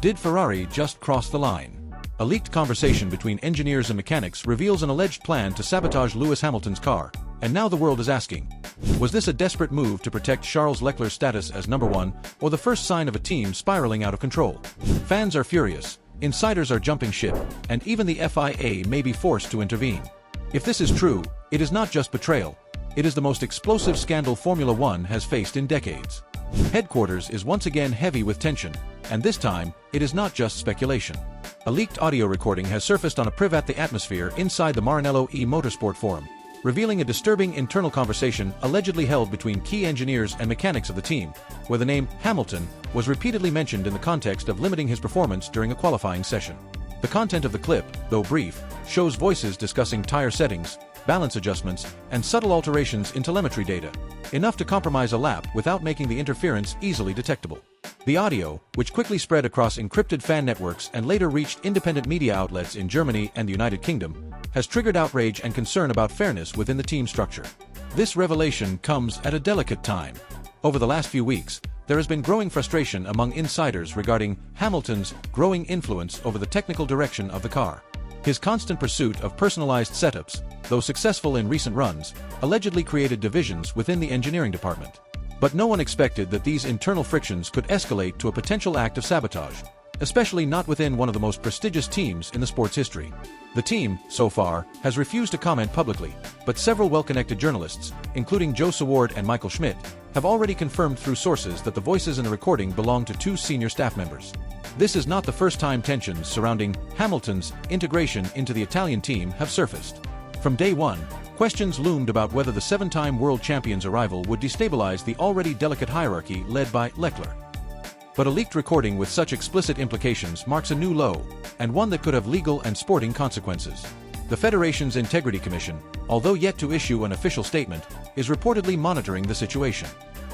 Did Ferrari just cross the line? A leaked conversation between engineers and mechanics reveals an alleged plan to sabotage Lewis Hamilton's car, and now the world is asking, was this a desperate move to protect Sharls Lecler's status as number one, or the first sign of a team spiraling out of control? Fans are furious, insiders are jumping ship, and even the FIA may be forced to intervene. If this is true, it is not just betrayal, it is the most explosive scandal Formula One has faced in decades. Headquarters is once again heavy with tension, and this time, it is not just speculation. A leaked audio recording has surfaced on a privatThe atmosphere inside the Maranello motorsport forum, revealing a disturbing internal conversation allegedly held between key engineers and mechanics of the team, where the name Hamilton was repeatedly mentioned in the context of limiting his performance during a qualifying session. The content of the clip, though brief, shows voices discussing tire settings, balance adjustments, and subtle alterations in telemetry data, enough to compromise a lap without making the interference easily detectable. The audio, which quickly spread across encrypted fan networks and later reached independent media outlets in Germany and the United Kingdom, has triggered outrage and concern about fairness within the team structure. This revelation comes at a delicate time. Over the last few weeks, there has been growing frustration among insiders regarding Hamilton's growing influence over the technical direction of the car. His constant pursuit of personalized setups, though successful in recent runs, allegedly created divisions within the engineering department. But no one expected that these internal frictions could escalate to a potential act of sabotage, especially not within one of the most prestigious teams in the sport's history. The team, so far, has refused to comment publicly, but several well-connected journalists, including Joe Saward and Michael Schmidt, have already confirmed through sources that the voices in the recording belong to two senior staff members. This is not the first time tensions surrounding Hamilton's integration into the Italian team have surfaced. From day one, questions loomed about whether the seven-time world champion's arrival would destabilize the already delicate hierarchy led by Lecler. But a leaked recording with such explicit implications marks a new low, and one that could have legal and sporting consequences. The Federation's Integrity Commission, although yet to issue an official statement, is reportedly monitoring the situation.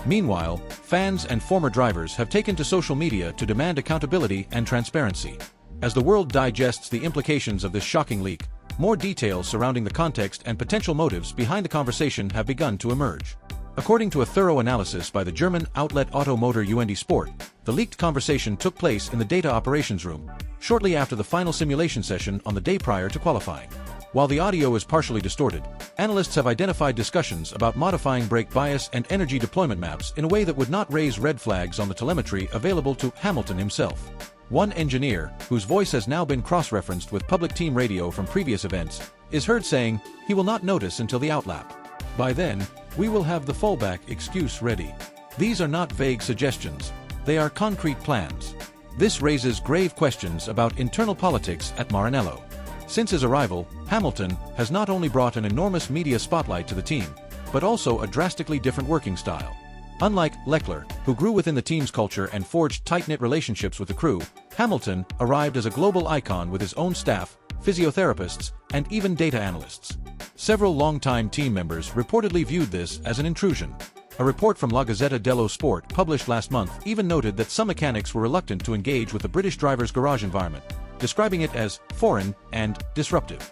Meanwhile, fans and former drivers have taken to social media to demand accountability and transparency. As the world digests the implications of this shocking leak, more details surrounding the context and potential motives behind the conversation have begun to emerge. According to a thorough analysis by the German outlet Automotor und Sport, the leaked conversation took place in the data operations room, shortly after the final simulation session on the day prior to qualifying. While the audio is partially distorted, analysts have identified discussions about modifying brake bias and energy deployment maps in a way that would not raise red flags on the telemetry available to Hamilton himself. One engineer, whose voice has now been cross-referenced with public team radio from previous events, is heard saying he will not notice until the outlap. By then, we will have the fallback excuse ready. These are not vague suggestions, they are concrete plans. This raises grave questions about internal politics at Maranello. Since his arrival, Hamilton has not only brought an enormous media spotlight to the team, but also a drastically different working style. Unlike Lecler, who grew within the team's culture and forged tight-knit relationships with the crew, Hamilton arrived as a global icon with his own staff, physiotherapists, and even data analysts. Several longtime team members reportedly viewed this as an intrusion. A report from La Gazzetta dello Sport published last month even noted that some mechanics were reluctant to engage with the British driver's garage environment, describing it as foreign and disruptive.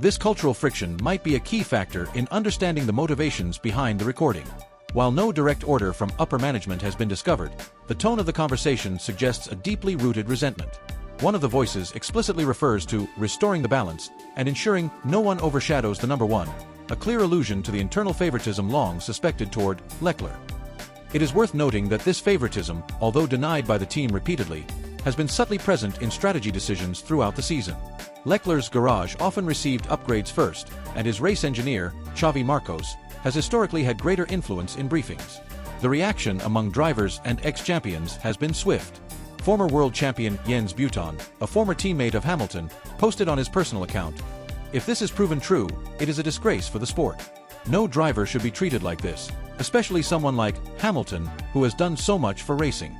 This cultural friction might be a key factor in understanding the motivations behind the recording. While no direct order from upper management has been discovered, the tone of the conversation suggests a deeply rooted resentment. One of the voices explicitly refers to restoring the balance and ensuring no one overshadows the number one, a clear allusion to the internal favoritism long suspected toward Lecler. It is worth noting that this favoritism, although denied by the team repeatedly, has been subtly present in strategy decisions throughout the season. Lecler's garage often received upgrades first, and his race engineer, Xavi Marcos, has historically had greater influence in briefings. The reaction among drivers and ex-champions has been swift. Former world champion Jens Button, a former teammate of Hamilton, posted on his personal account, "If this is proven true, it is a disgrace for the sport. No driver should be treated like this, especially someone like Hamilton, who has done so much for racing."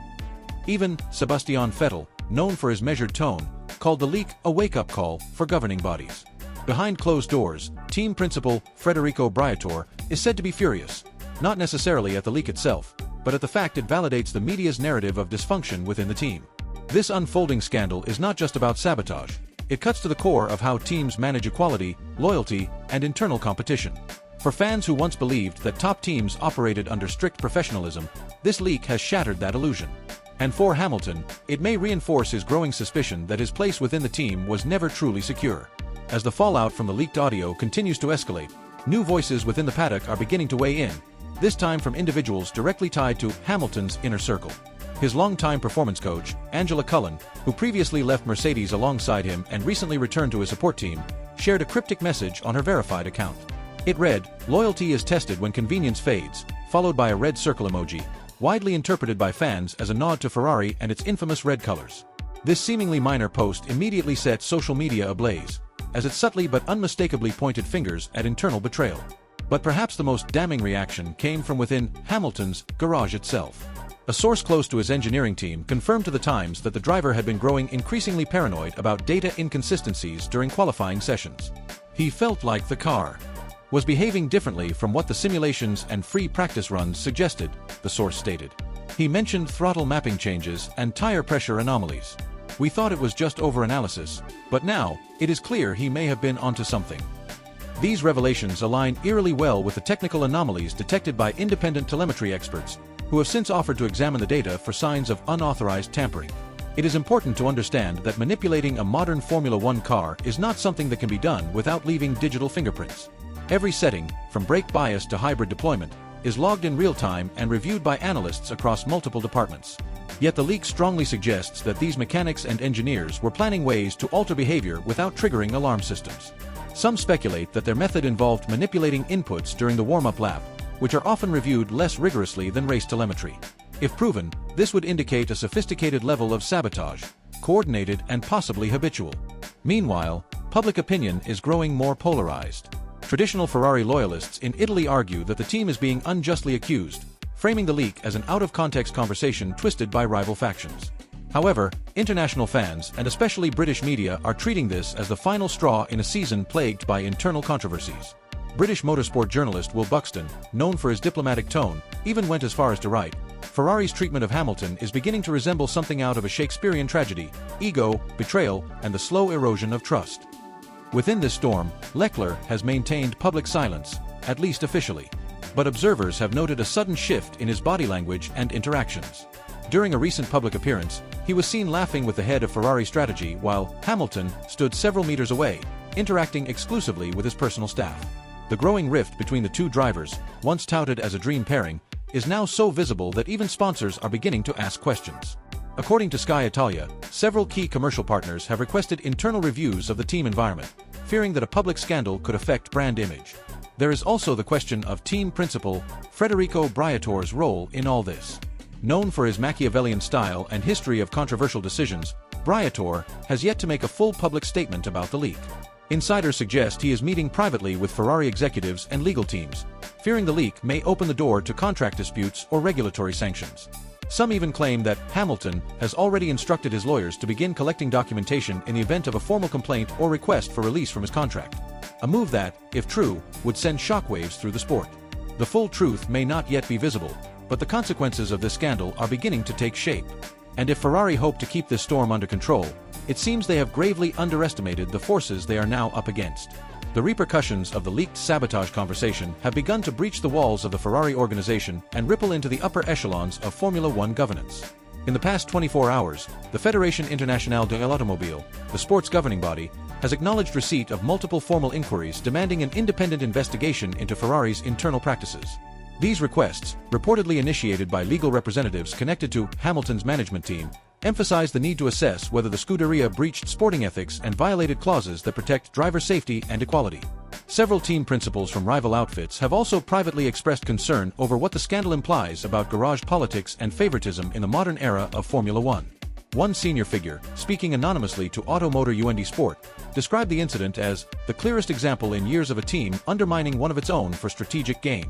Even Sebastian Vettel, known for his measured tone, called the leak a wake-up call for governing bodies. Behind closed doors, team principal Federico Briatore is said to be furious, not necessarily at the leak itself, but at the fact it validates the media's narrative of dysfunction within the team. This unfolding scandal is not just about sabotage, it cuts to the core of how teams manage equality, loyalty, and internal competition. For fans who once believed that top teams operated under strict professionalism, this leak has shattered that illusion. And for Hamilton, it may reinforce his growing suspicion that his place within the team was never truly secure. As the fallout from the leaked audio continues to escalate, new voices within the paddock are beginning to weigh in, this time from individuals directly tied to Hamilton's inner circle. His longtime performance coach, Angela Cullen, who previously left Mercedes alongside him and recently returned to his support team, shared a cryptic message on her verified account. It read, "Loyalty is tested when convenience fades," followed by a red circle emoji, widely interpreted by fans as a nod to Ferrari and its infamous red colors. This seemingly minor post immediately set social media ablaze, as it subtly but unmistakably pointed fingers at internal betrayal. But perhaps the most damning reaction came from within Hamilton's garage itself. A source close to his engineering team confirmed to the Times that the driver had been growing increasingly paranoid about data inconsistencies during qualifying sessions. He felt like the car was behaving differently from what the simulations and free practice runs suggested, the source stated. He mentioned throttle mapping changes and tire pressure anomalies. "We thought it was just overanalysis, but now, it is clear he may have been onto something." These revelations align eerily well with the technical anomalies detected by independent telemetry experts, who have since offered to examine the data for signs of unauthorized tampering. It is important to understand that manipulating a modern Formula One car is not something that can be done without leaving digital fingerprints. Every setting, from brake bias to hybrid deployment, is logged in real time and reviewed by analysts across multiple departments. Yet the leak strongly suggests that these mechanics and engineers were planning ways to alter behavior without triggering alarm systems. Some speculate that their method involved manipulating inputs during the warm-up lap, which are often reviewed less rigorously than race telemetry. If proven, this would indicate a sophisticated level of sabotage, coordinated and possibly habitual. Meanwhile, public opinion is growing more polarized. Traditional Ferrari loyalists in Italy argue that the team is being unjustly accused, framing the leak as an out-of-context conversation twisted by rival factions. However, international fans and especially British media are treating this as the final straw in a season plagued by internal controversies. British motorsport journalist Will Buxton, known for his diplomatic tone, even went as far as to write, "Ferrari's treatment of Hamilton is beginning to resemble something out of a Shakespearean tragedy: ego, betrayal, and the slow erosion of trust." Within this storm, Lecler has maintained public silence, at least officially. But observers have noted a sudden shift in his body language and interactions. During a recent public appearance, he was seen laughing with the head of Ferrari strategy while Hamilton stood several meters away, interacting exclusively with his personal staff. The growing rift between the two drivers, once touted as a dream pairing, is now so visible that even sponsors are beginning to ask questions. According to Sky Italia, several key commercial partners have requested internal reviews of the team environment, fearing that a public scandal could affect brand image. There is also the question of team principal Federico Briatore's role in all this. Known for his Machiavellian style and history of controversial decisions, Briatore has yet to make a full public statement about the leak. Insiders suggest he is meeting privately with Ferrari executives and legal teams, fearing the leak may open the door to contract disputes or regulatory sanctions. Some even claim that Hamilton has already instructed his lawyers to begin collecting documentation in the event of a formal complaint or request for release from his contract. A move that, if true, would send shockwaves through the sport. The full truth may not yet be visible, but the consequences of this scandal are beginning to take shape. And if Ferrari hope to keep this storm under control, it seems they have gravely underestimated the forces they are now up against. The repercussions of the leaked sabotage conversation have begun to breach the walls of the Ferrari organization and ripple into the upper echelons of Formula One governance. In the past 24 hours, the Fédération Internationale de l'Automobile, the sport's governing body, has acknowledged receipt of multiple formal inquiries demanding an independent investigation into Ferrari's internal practices. These requests, reportedly initiated by legal representatives connected to Hamilton's management team, emphasize the need to assess whether the Scuderia breached sporting ethics and violated clauses that protect driver safety and equality. Several team principals from rival outfits have also privately expressed concern over what the scandal implies about garage politics and favoritism in the modern era of Formula One. One senior figure, speaking anonymously to Automotor UND Sport, described the incident as the clearest example in years of a team undermining one of its own for strategic gain.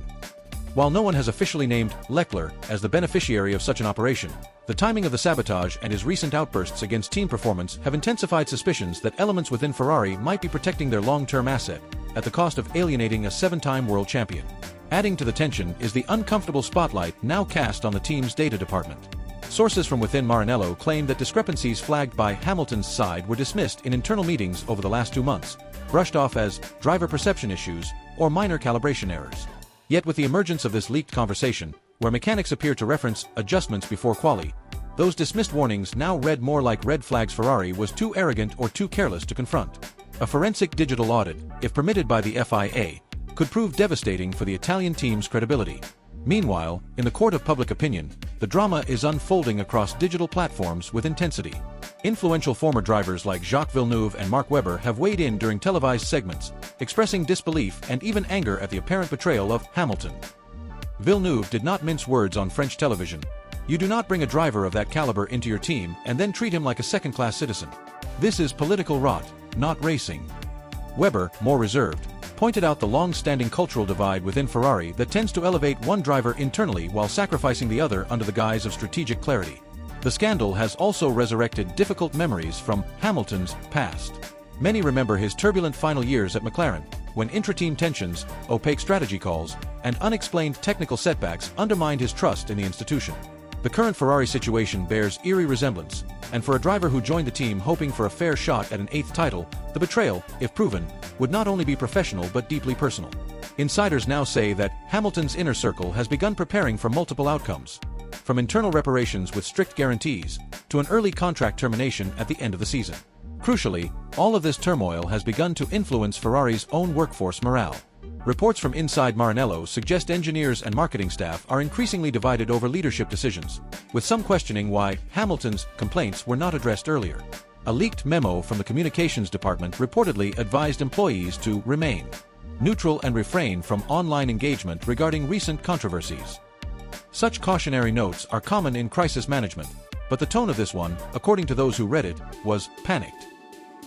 While no one has officially named Lecler as the beneficiary of such an operation, the timing of the sabotage and his recent outbursts against team performance have intensified suspicions that elements within Ferrari might be protecting their long-term asset, at the cost of alienating a seven-time world champion. Adding to the tension is the uncomfortable spotlight now cast on the team's data department. Sources from within Maranello claim that discrepancies flagged by Hamilton's side were dismissed in internal meetings over the last 2 months, brushed off as driver perception issues or minor calibration errors. Yet with the emergence of this leaked conversation, where mechanics appear to reference adjustments before quali, Those dismissed warnings now read more like red flags Ferrari was too arrogant or too careless to confront. A forensic digital audit, if permitted by the FIA, could prove devastating for the Italian team's credibility. Meanwhile, in the court of public opinion, the drama is unfolding across digital platforms with intensity. Influential former drivers like Jacques Villeneuve and Mark Webber have weighed in during televised segments, expressing disbelief and even anger at the apparent betrayal of Hamilton. Villeneuve did not mince words on French television. "You do not bring a driver of that caliber into your team and then treat him like a second-class citizen. This is political rot, not racing." Webber, more reserved, pointed out the long-standing cultural divide within Ferrari that tends to elevate one driver internally while sacrificing the other under the guise of strategic clarity. The scandal has also resurrected difficult memories from Hamilton's past. Many remember his turbulent final years at McLaren, when intra-team tensions, opaque strategy calls, and unexplained technical setbacks undermined his trust in the institution. The current Ferrari situation bears eerie resemblance, and for a driver who joined the team hoping for a fair shot at an 8th title, the betrayal, if proven, would not only be professional but deeply personal. Insiders now say that Hamilton's inner circle has begun preparing for multiple outcomes, from internal reparations with strict guarantees, to an early contract termination at the end of the season. Crucially, all of this turmoil has begun to influence Ferrari's own workforce morale. Reports from inside Maranello suggest engineers and marketing staff are increasingly divided over leadership decisions, with some questioning why Hamilton's complaints were not addressed earlier. A leaked memo from the communications department reportedly advised employees to remain neutral and refrain from online engagement regarding recent controversies. Such cautionary notes are common in crisis management, but the tone of this one, according to those who read it, was panicked.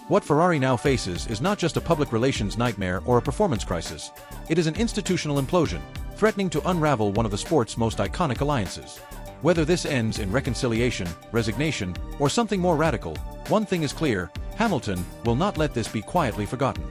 What Ferrari now faces is not just a public relations nightmare or a performance crisis. It is an institutional implosion, threatening to unravel one of the sport's most iconic alliances. Whether this ends in reconciliation, resignation, or something more radical, one thing is clear: Hamilton will not let this be quietly forgotten.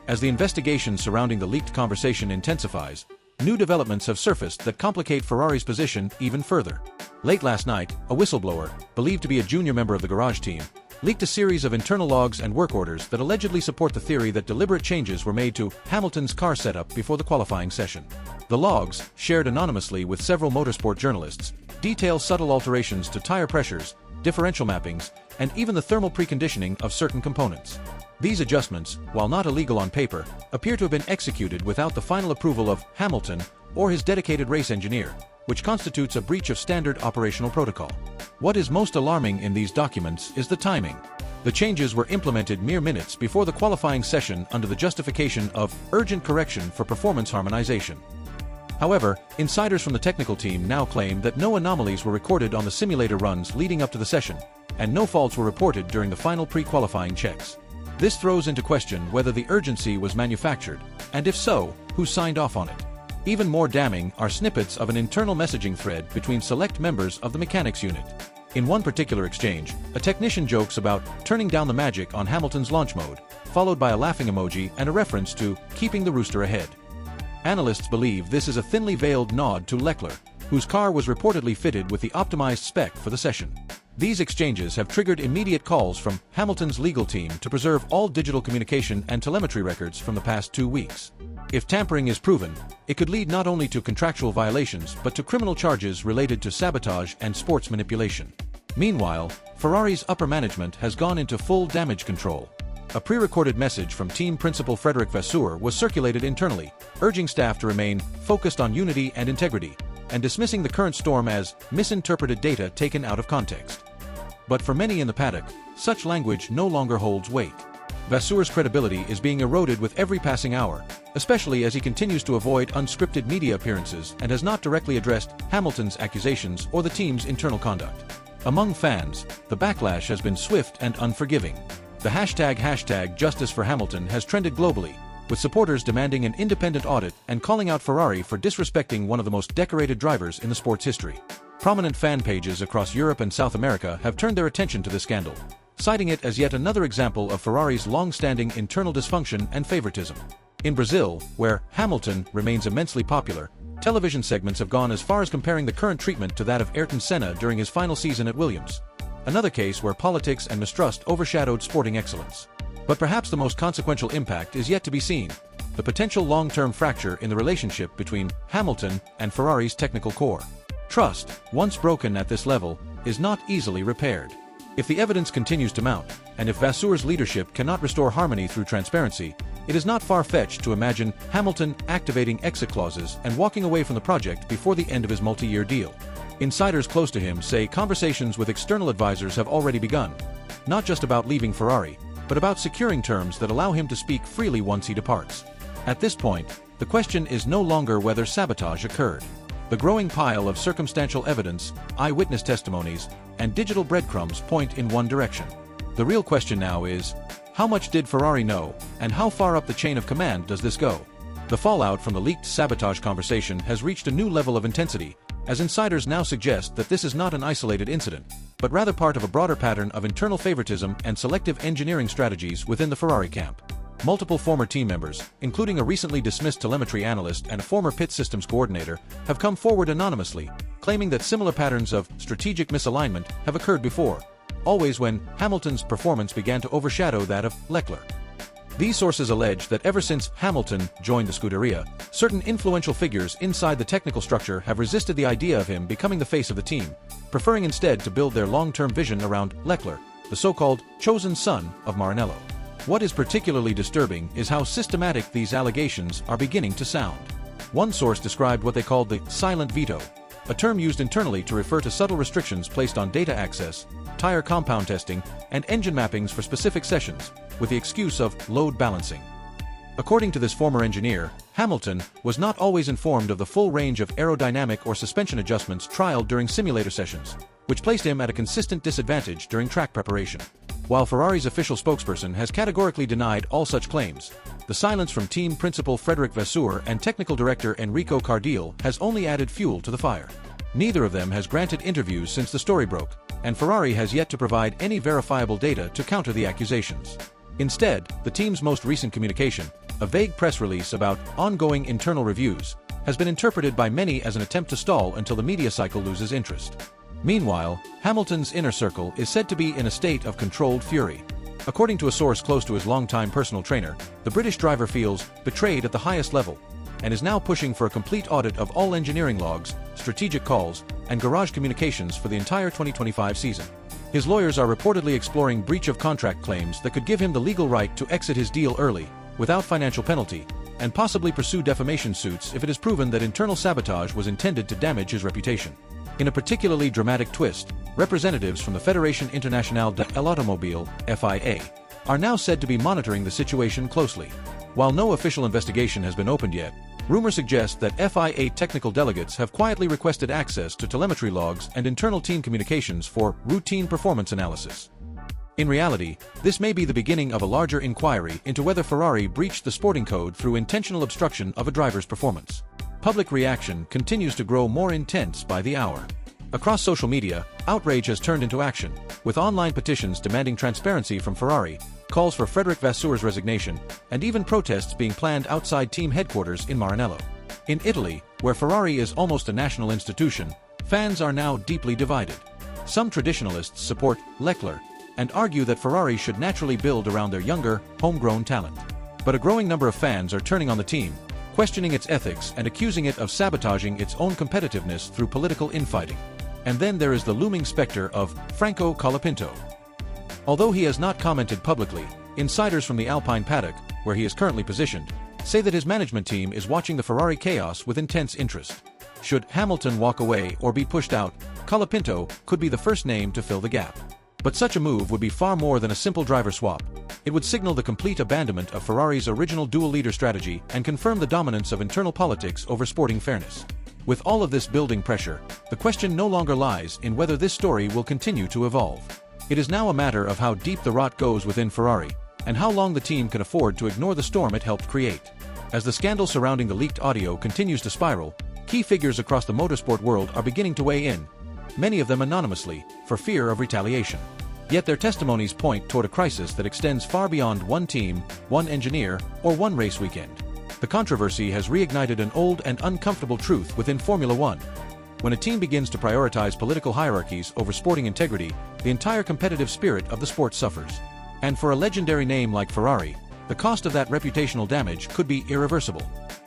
As the investigation surrounding the leaked conversation intensifies, new developments have surfaced that complicate Ferrari's position even further. Late last night, a whistleblower, believed to be a junior member of the garage team, leaked a series of internal logs and work orders that allegedly support the theory that deliberate changes were made to Hamilton's car setup before the qualifying session. The logs, shared anonymously with several motorsport journalists, detail subtle alterations to tire pressures, differential mappings, and even the thermal preconditioning of certain components. These adjustments, while not illegal on paper, appear to have been executed without the final approval of Hamilton or his dedicated race engineer, which constitutes a breach of standard operational protocol. What is most alarming in these documents is the timing. The changes were implemented mere minutes before the qualifying session under the justification of urgent correction for performance harmonization. However, insiders from the technical team now claim that no anomalies were recorded on the simulator runs leading up to the session, and no faults were reported during the final pre-qualifying checks. This throws into question whether the urgency was manufactured, and if so, who signed off on it. Even more damning are snippets of an internal messaging thread between select members of the mechanics unit. In one particular exchange, a technician jokes about turning down the magic on Hamilton's launch mode, followed by a laughing emoji and a reference to keeping the rooster ahead. Analysts believe this is a thinly veiled nod to Lecler, whose car was reportedly fitted with the optimized spec for the session. These exchanges have triggered immediate calls from Hamilton's legal team to preserve all digital communication and telemetry records from the past 2 weeks. If tampering is proven, it could lead not only to contractual violations but to criminal charges related to sabotage and sports manipulation. Meanwhile, Ferrari's upper management has gone into full damage control. A pre-recorded message from team principal Frédéric Vasseur was circulated internally, urging staff to remain focused on unity and integrity, and dismissing the current storm as misinterpreted data taken out of context. But for many in the paddock, such language no longer holds weight. Vasseur's credibility is being eroded with every passing hour, especially as he continues to avoid unscripted media appearances and has not directly addressed Hamilton's accusations or the team's internal conduct. Among fans, the backlash has been swift and unforgiving. The hashtag Justice for Hamilton has trended globally, with supporters demanding an independent audit and calling out Ferrari for disrespecting one of the most decorated drivers in the sport's history. Prominent fan pages across Europe and South America have turned their attention to this scandal, citing it as yet another example of Ferrari's long-standing internal dysfunction and favoritism. In Brazil, where Hamilton remains immensely popular, television segments have gone as far as comparing the current treatment to that of Ayrton Senna during his final season at Williams. Another case where politics and mistrust overshadowed sporting excellence. But perhaps the most consequential impact is yet to be seen: the potential long-term fracture in the relationship between Hamilton and Ferrari's technical core. Trust, once broken at this level, is not easily repaired. If the evidence continues to mount, and if Vasseur's leadership cannot restore harmony through transparency, it is not far-fetched to imagine Hamilton activating exit clauses and walking away from the project before the end of his multi-year deal. Insiders close to him say conversations with external advisors have already begun, not just about leaving Ferrari, but about securing terms that allow him to speak freely once he departs. At this point, the question is no longer whether sabotage occurred. The growing pile of circumstantial evidence, eyewitness testimonies, and digital breadcrumbs point in one direction. The real question now is, how much did Ferrari know, and how far up the chain of command does this go? The fallout from the leaked sabotage conversation has reached a new level of intensity, as insiders now suggest that this is not an isolated incident, but rather part of a broader pattern of internal favoritism and selective engineering strategies within the Ferrari camp. Multiple former team members, including a recently dismissed telemetry analyst and a former pit systems coordinator, have come forward anonymously, claiming that similar patterns of strategic misalignment have occurred before, always when Hamilton's performance began to overshadow that of Lecler. These sources allege that ever since Hamilton joined the Scuderia, certain influential figures inside the technical structure have resisted the idea of him becoming the face of the team, preferring instead to build their long-term vision around Lecler, the so-called chosen son of Maranello. What is particularly disturbing is how systematic these allegations are beginning to sound. One source described what they called the silent veto, a term used internally to refer to subtle restrictions placed on data access, tire compound testing, and engine mappings for specific sessions, with the excuse of load balancing. According to this former engineer, Hamilton was not always informed of the full range of aerodynamic or suspension adjustments trialed during simulator sessions, which placed him at a consistent disadvantage during track preparation. While Ferrari's official spokesperson has categorically denied all such claims, the silence from team principal Frédéric Vasseur and technical director Enrico Cardile has only added fuel to the fire. Neither of them has granted interviews since the story broke, and Ferrari has yet to provide any verifiable data to counter the accusations. Instead, the team's most recent communication, a vague press release about ongoing internal reviews, has been interpreted by many as an attempt to stall until the media cycle loses interest. Meanwhile, Hamilton's inner circle is said to be in a state of controlled fury. According to a source close to his longtime personal trainer, the British driver feels betrayed at the highest level, and is now pushing for a complete audit of all engineering logs, strategic calls, and garage communications for the entire 2025 season. His lawyers are reportedly exploring breach of contract claims that could give him the legal right to exit his deal early, without financial penalty, and possibly pursue defamation suits if it is proven that internal sabotage was intended to damage his reputation. In a particularly dramatic twist, representatives from the Fédération Internationale de l'Automobile, FIA, are now said to be monitoring the situation closely. While no official investigation has been opened yet, rumors suggest that FIA technical delegates have quietly requested access to telemetry logs and internal team communications for routine performance analysis. In reality, this may be the beginning of a larger inquiry into whether Ferrari breached the sporting code through intentional obstruction of a driver's performance. Public reaction continues to grow more intense by the hour. Across social media, outrage has turned into action, with online petitions demanding transparency from Ferrari, calls for Frédéric Vasseur's resignation, and even protests being planned outside team headquarters in Maranello. In Italy, where Ferrari is almost a national institution, fans are now deeply divided. Some traditionalists support Lecler and argue that Ferrari should naturally build around their younger, homegrown talent. But a growing number of fans are turning on the team, questioning its ethics and accusing it of sabotaging its own competitiveness through political infighting. And then there is the looming specter of Franco Colapinto. Although he has not commented publicly, insiders from the Alpine paddock, where he is currently positioned, say that his management team is watching the Ferrari chaos with intense interest. Should Hamilton walk away or be pushed out, Colapinto could be the first name to fill the gap. But such a move would be far more than a simple driver swap. It would signal the complete abandonment of Ferrari's original dual-leader strategy and confirm the dominance of internal politics over sporting fairness. With all of this building pressure, the question no longer lies in whether this story will continue to evolve. It is now a matter of how deep the rot goes within Ferrari, and how long the team can afford to ignore the storm it helped create. As the scandal surrounding the leaked audio continues to spiral, key figures across the motorsport world are beginning to weigh in, many of them anonymously, for fear of retaliation. Yet their testimonies point toward a crisis that extends far beyond one team, one engineer, or one race weekend. The controversy has reignited an old and uncomfortable truth within Formula One. When a team begins to prioritize political hierarchies over sporting integrity, the entire competitive spirit of the sport suffers. And for a legendary name like Ferrari, the cost of that reputational damage could be irreversible.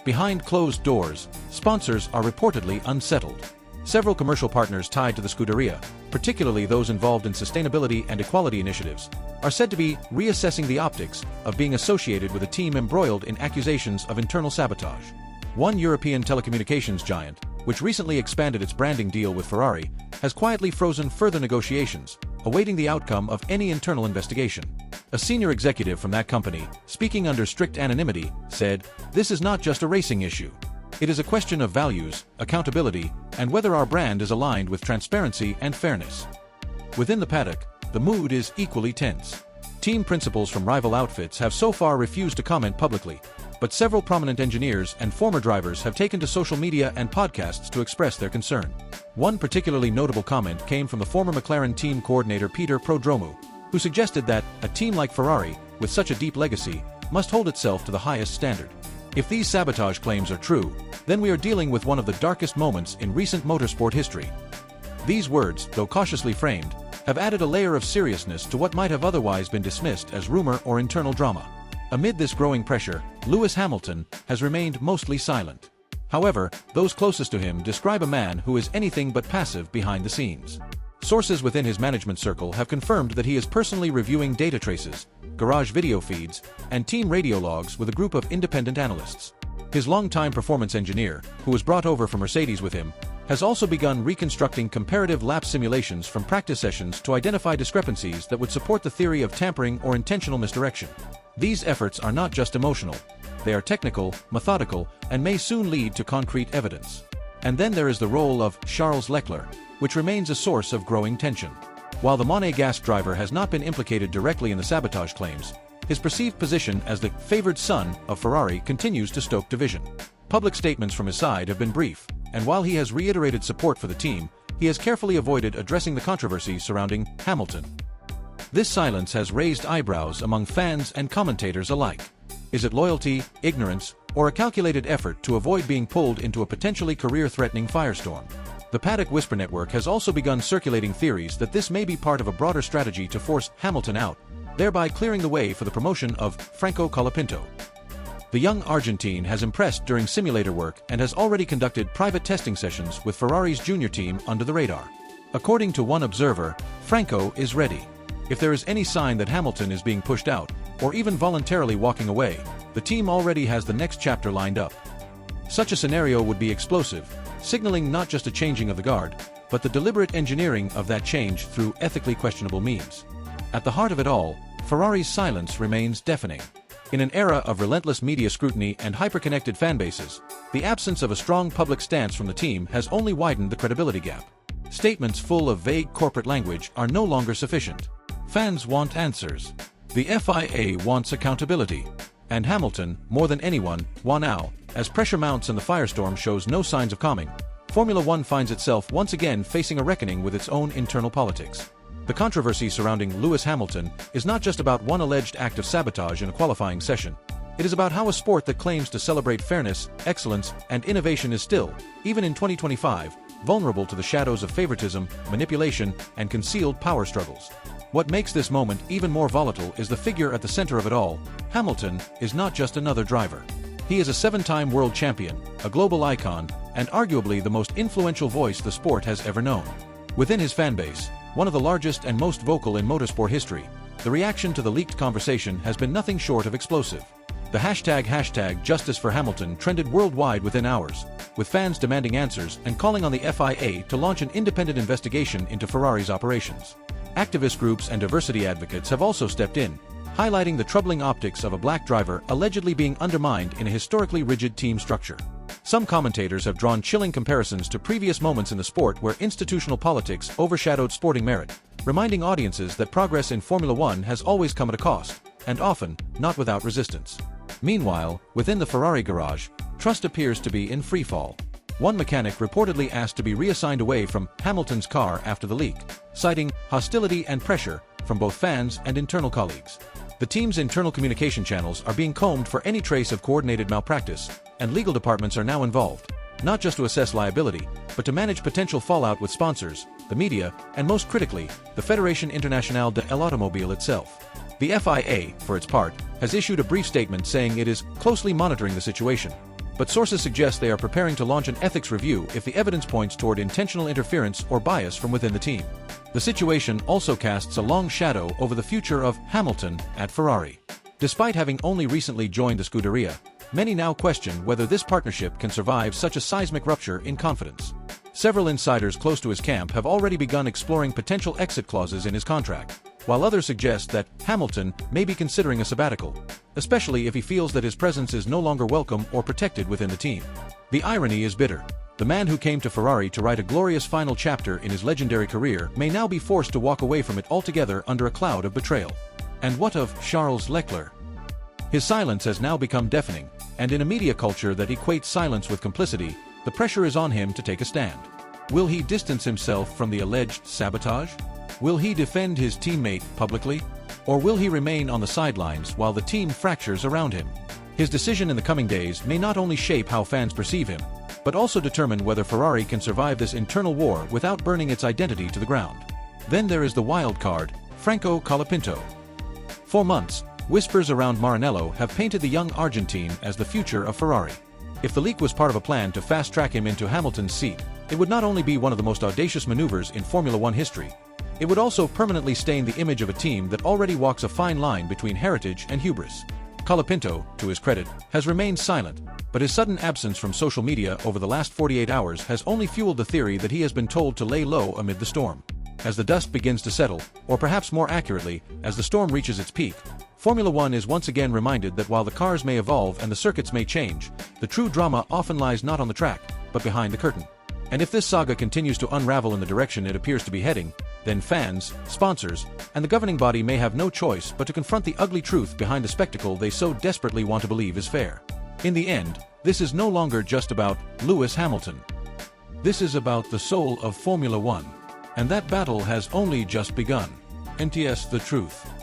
Behind closed doors, sponsors are reportedly unsettled. Several commercial partners tied to the Scuderia, particularly those involved in sustainability and equality initiatives, are said to be reassessing the optics of being associated with a team embroiled in accusations of internal sabotage. One European telecommunications giant, which recently expanded its branding deal with Ferrari, has quietly frozen further negotiations, awaiting the outcome of any internal investigation. A senior executive from that company, speaking under strict anonymity, said, "This is not just a racing issue. It is a question of values, accountability, and whether our brand is aligned with transparency and fairness." Within the paddock, the mood is equally tense. Team principals from rival outfits have so far refused to comment publicly, but several prominent engineers and former drivers have taken to social media and podcasts to express their concern. One particularly notable comment came from the former McLaren team coordinator Peter Prodromou, who suggested that a team like Ferrari, with such a deep legacy, must hold itself to the highest standard. If these sabotage claims are true, then we are dealing with one of the darkest moments in recent motorsport history. These words, though cautiously framed, have added a layer of seriousness to what might have otherwise been dismissed as rumor or internal drama. Amid this growing pressure, Lewis Hamilton has remained mostly silent. However, those closest to him describe a man who is anything but passive behind the scenes. Sources within his management circle have confirmed that he is personally reviewing data traces, garage video feeds, and team radio logs with a group of independent analysts. His longtime performance engineer, who was brought over from Mercedes with him, has also begun reconstructing comparative lap simulations from practice sessions to identify discrepancies that would support the theory of tampering or intentional misdirection. These efforts are not just emotional, they are technical, methodical, and may soon lead to concrete evidence. And then there is the role of Sharls Lecler, which remains a source of growing tension. While the Monegasque driver has not been implicated directly in the sabotage claims, his perceived position as the favored son of Ferrari continues to stoke division. Public statements from his side have been brief, and while he has reiterated support for the team, he has carefully avoided addressing the controversy surrounding Hamilton. This silence has raised eyebrows among fans and commentators alike. Is it loyalty, ignorance, or a calculated effort to avoid being pulled into a potentially career-threatening firestorm? The Paddock Whisper Network has also begun circulating theories that this may be part of a broader strategy to force Hamilton out, thereby clearing the way for the promotion of Franco Colapinto. The young Argentine has impressed during simulator work and has already conducted private testing sessions with Ferrari's junior team under the radar. According to one observer, Franco is ready. If there is any sign that Hamilton is being pushed out, or even voluntarily walking away, the team already has the next chapter lined up. Such a scenario would be explosive, signaling not just a changing of the guard, but the deliberate engineering of that change through ethically questionable means. At the heart of it all, Ferrari's silence remains deafening. In an era of relentless media scrutiny and hyper-connected fanbases, the absence of a strong public stance from the team has only widened the credibility gap. Statements full of vague corporate language are no longer sufficient. Fans want answers. The FIA wants accountability. And Hamilton, more than anyone, wants now. As pressure mounts and the firestorm shows no signs of calming, Formula One finds itself once again facing a reckoning with its own internal politics. The controversy surrounding Lewis Hamilton is not just about one alleged act of sabotage in a qualifying session. It is about how a sport that claims to celebrate fairness, excellence, and innovation is still, even in 2025, vulnerable to the shadows of favoritism, manipulation, and concealed power struggles. What makes this moment even more volatile is the figure at the center of it all. Hamilton is not just another driver. He is a seven-time world champion, a global icon, and arguably the most influential voice the sport has ever known. Within his fanbase, one of the largest and most vocal in motorsport history, the reaction to the leaked conversation has been nothing short of explosive. The hashtag Justice for Hamilton trended worldwide within hours, with fans demanding answers and calling on the FIA to launch an independent investigation into Ferrari's operations. Activist groups and diversity advocates have also stepped in, highlighting the troubling optics of a black driver allegedly being undermined in a historically rigid team structure. Some commentators have drawn chilling comparisons to previous moments in the sport where institutional politics overshadowed sporting merit, reminding audiences that progress in Formula One has always come at a cost, and often not without resistance. Meanwhile, within the Ferrari garage, trust appears to be in freefall. One mechanic reportedly asked to be reassigned away from Hamilton's car after the leak, citing hostility and pressure from both fans and internal colleagues. The team's internal communication channels are being combed for any trace of coordinated malpractice, and legal departments are now involved, not just to assess liability, but to manage potential fallout with sponsors, the media, and most critically, the Fédération Internationale de l'Automobile itself. The FIA, for its part, has issued a brief statement saying it is closely monitoring the situation. but sources suggest they are preparing to launch an ethics review if the evidence points toward intentional interference or bias from within the team. The situation also casts a long shadow over the future of Hamilton at Ferrari. Despite having only recently joined the Scuderia, many now question whether this partnership can survive such a seismic rupture in confidence. Several insiders close to his camp have already begun exploring potential exit clauses in his contract, while others suggest that Hamilton may be considering a sabbatical, especially if he feels that his presence is no longer welcome or protected within the team. The irony is bitter. The man who came to Ferrari to write a glorious final chapter in his legendary career may now be forced to walk away from it altogether under a cloud of betrayal. And what of Sharls Lecler? His silence has now become deafening, and in a media culture that equates silence with complicity, the pressure is on him to take a stand. Will he distance himself from the alleged sabotage? Will he defend his teammate publicly? Or will he remain on the sidelines while the team fractures around him? His decision in the coming days may not only shape how fans perceive him, but also determine whether Ferrari can survive this internal war without burning its identity to the ground. Then there is the wild card, Franco Colapinto. For months, whispers around Maranello have painted the young Argentine as the future of Ferrari. If the leak was part of a plan to fast-track him into Hamilton's seat, it would not only be one of the most audacious maneuvers in Formula One history, it would also permanently stain the image of a team that already walks a fine line between heritage and hubris. Colapinto, to his credit, has remained silent, but his sudden absence from social media over the last 48 hours has only fueled the theory that he has been told to lay low amid the storm. As the dust begins to settle, or perhaps more accurately, as the storm reaches its peak, Formula One is once again reminded that while the cars may evolve and the circuits may change, the true drama often lies not on the track, but behind the curtain. And if this saga continues to unravel in the direction it appears to be heading, then fans, sponsors, and the governing body may have no choice but to confront the ugly truth behind the spectacle they so desperately want to believe is fair. In the end, this is no longer just about Lewis Hamilton. This is about the soul of Formula One. And that battle has only just begun. NTS The Truth.